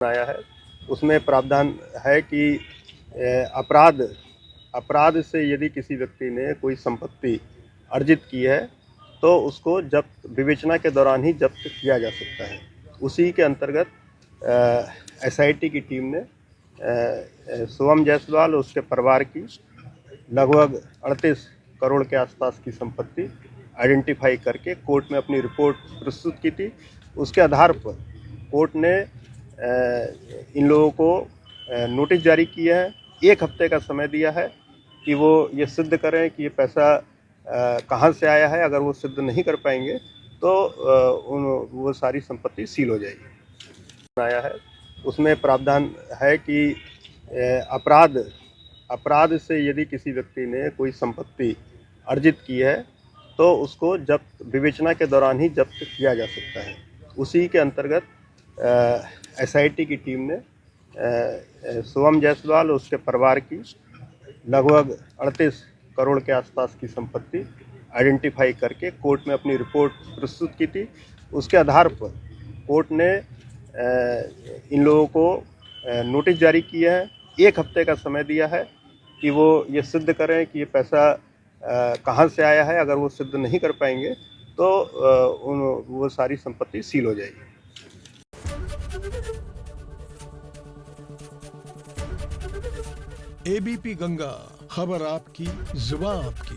आया है उसमें प्रावधान है कि अपराध से यदि किसी व्यक्ति ने कोई संपत्ति अर्जित की है तो उसको जब्त विवेचना के दौरान ही जब्त किया जा सकता है। उसी के अंतर्गत एसआईटी की टीम ने शुभम जायसवाल और उसके परिवार की लगभग 38 करोड़ के आसपास की संपत्ति आइडेंटिफाई करके कोर्ट में अपनी रिपोर्ट प्रस्तुत की थी। उसके आधार पर कोर्ट ने इन लोगों को नोटिस जारी किया है। 1 हफ्ते का समय दिया है कि वो ये सिद्ध करें कि ये पैसा कहाँ से आया है। अगर वो सिद्ध नहीं कर पाएंगे तो वो सारी संपत्ति सील हो जाएगी। आया है उसमें प्रावधान है कि अपराध से यदि किसी व्यक्ति ने कोई संपत्ति अर्जित की है तो उसको जब्त विवेचना के दौरान ही जब्त किया जा सकता है। उसी के अंतर्गत एसआईटी की टीम ने शुभम जायसवाल और उसके परिवार की लगभग 38 करोड़ के आसपास की संपत्ति आइडेंटिफाई करके कोर्ट में अपनी रिपोर्ट प्रस्तुत की थी। उसके आधार पर कोर्ट ने इन लोगों को नोटिस जारी किया है। 1 हफ्ते का समय दिया है कि वो ये सिद्ध करें कि ये पैसा कहाँ से आया है। अगर वो सिद्ध नहीं कर पाएंगे तो वो सारी संपत्ति सील हो जाएगी। एबीपी गंगा, खबर आपकी, जुबान आपकी।